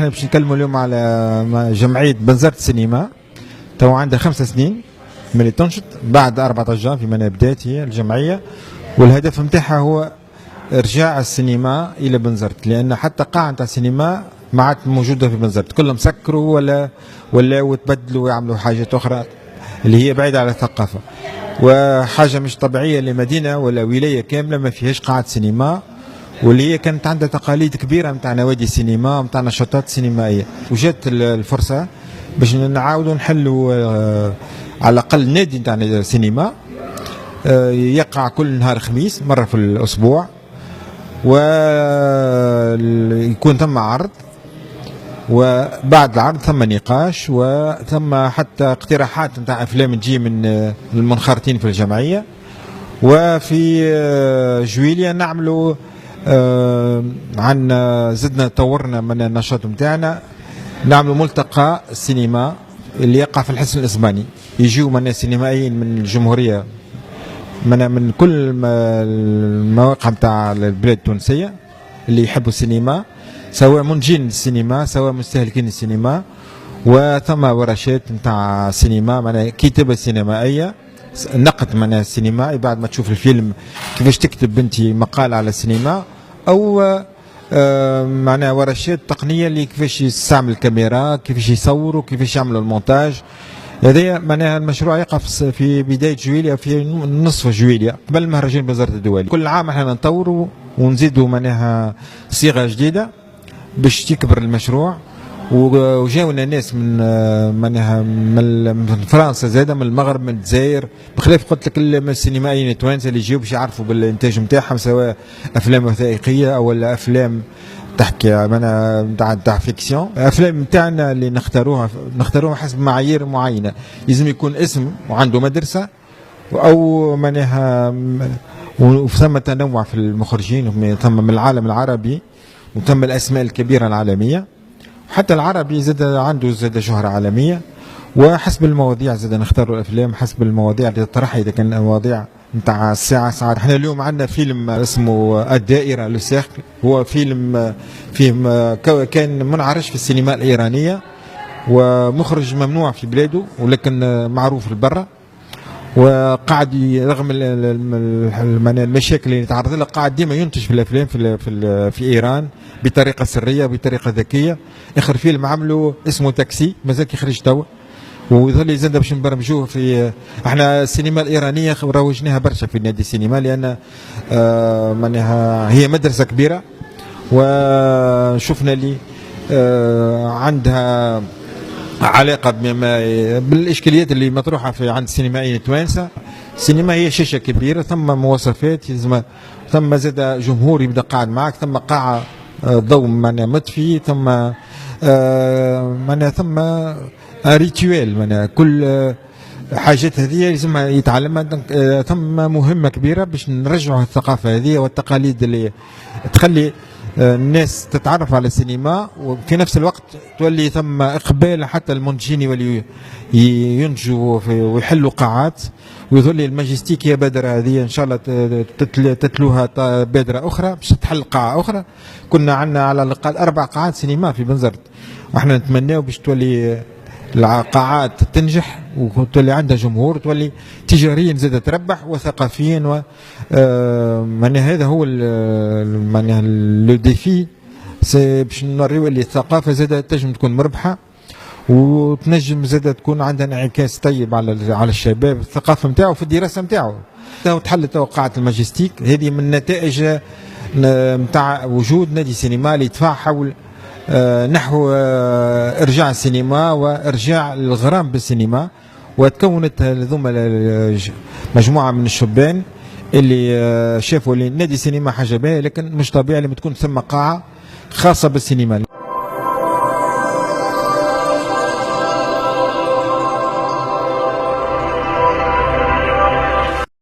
احنا باش نتكلموا اليوم على جمعيه بنزرت السينما. تو عندها 5 سنين ملي تنشط بعد 14 في من بدات هي الجمعيه، والهدف نتاعها هو ارجاع السينما الى بنزرت، لان حتى قاعه نتاع السينما ما عادت موجوده في بنزرت، كلهم سكروا ولا وتبدلوا ويعملوا حاجات اخرى اللي هي بعيده على الثقافه، وحاجه مش طبيعيه لمدينه ولا ولايه كامله ما فيهاش قاعه سينما، واللي هي كانت عندها تقاليد كبيره نتاع نوادي سينما نتاع نشاطات سينمائيه. وجات الفرصه باش نعاودوا نحلوا على الاقل نادي نتاع سينما يقع كل نهار خميس مره في الاسبوع، ويكون ثم عرض، وبعد العرض ثم نقاش، وثم حتى اقتراحات نتاع افلام تجي من المنخرطين في الجمعيه. وفي جويليا نعملوا عندنا زدنا طورنا من النشاط نتاعنا، نعملوا ملتقى السينما اللي يقع في الحسن الاسباني، يجيو من سينمائيين من الجمهوريه من كل المواقع نتاع البلاد التونسيه اللي يحبوا السينما، سواء منتجين السينما سواء مستهلكين السينما. وثم ورشات نتاع سينما معناها كتابه سينمائيه، نقد معناها السينمائي بعد ما تشوف الفيلم كيفاش تكتب بنتي مقال على السينما، او معناها ورشات تقنيه اللي كيفاش يستعمل الكاميرا، كيفاش يصوروا، كيفاش يعملوا المونتاج. هذا معناها المشروع يقع في بدايه جويليا، في نصف جويليا قبل مهرجان بنزرت الدولي. كل عام احنا نطوروا ونزيدوا معناها صيغه جديده باش يكبر المشروع. وجاونا ناس من معناها من فرنسا، زاده من المغرب، من الجزائر، بخلاف قلت لك السينمائيين التوانسه اللي يجيو باش يعرفوا بالانتاج نتاعهم، سواء افلام وثائقيه او ولا افلام تحكي نتاع فيكسيون. الافلام نتاعنا اللي نختاروها حسب معايير معينه، لازم يكون اسم وعنده مدرسه، او معناها وثم تنوع في المخرجين، ثم من العالم العربي وثم الاسماء الكبيره العالميه، حتى العربي زاد عنده شهره عالميه. وحسب المواضيع زاد نختاروا الافلام حسب المواضيع اللي تطرحها، اذا كان المواضيع نتاع الساعه ساعات. احنا اليوم عندنا فيلم اسمه الدائره لو سيركل، هو فيلم كان منعرش في السينما الايرانيه، ومخرج ممنوع في بلاده ولكن معروف لبرا، وقاعد رغم المشاكل اللي يتعرض لها قاعد ديما ينتج في الافلام في ايران بطريقه سريه بطريقه ذكيه. اخر فيلم عمله اسمه تاكسي مازال يخرج توا، ويظل زاد باش نبرمجوه في احنا السينما الايرانيه روجناها برشا في نادي السينما، لان معناها هي مدرسه كبيره، وشفنا لي عندها علاقه بالاشكاليات اللي مطروحه في عند السينمائيين التوانسه. السينما هي شاشه كبيره، ثم مواصفات، ثم زاد جمهور يبدا قاعد معك، ثم قاعه ضوء معناها مطفي، ثم معناها ثم ريتوال، معناها كل حاجات هذه لازمها يتعلمها. ثم مهمه كبيره باش نرجعوا الثقافه هذه والتقاليد اللي تخلي الناس تتعرف على السينما، وفي نفس الوقت تولي ثم اقبال حتى المنتجين يوليوا ينتجوا ويحلوا قاعات، ويظل الماجستيك هي بادره هذه ان شاء الله تتلوها بادره اخرى باش تحل قاعه اخرى. كنا عندنا على الاقل 4 قاعات سينما في بنزرت، واحنا نتمناو باش تولي القاعات تنجح وتولي عندها جمهور، تولي تجاريا زادة تربح وثقافيا. و معناها هذا هو معناها لو ديفي، باش نوريو اللي الثقافه زادة تنجم تكون مربحه، وتنجم زادة تكون عندها انعكاس طيب على الشباب الثقافه نتاعو في الدراسه نتاعو. تحلت قاعه الماجستيك هذه من نتائج نتاع وجود نادي سينما اللي يدفع حول نحو ارجاع السينما وارجاع الغرام بالسينما. وتكونت هذوما مجموعه من الشبان اللي شافوا نادي سينما حاجه باهيه، لكن مش طبيعي لما تكون ثم قاعه خاصه بالسينما.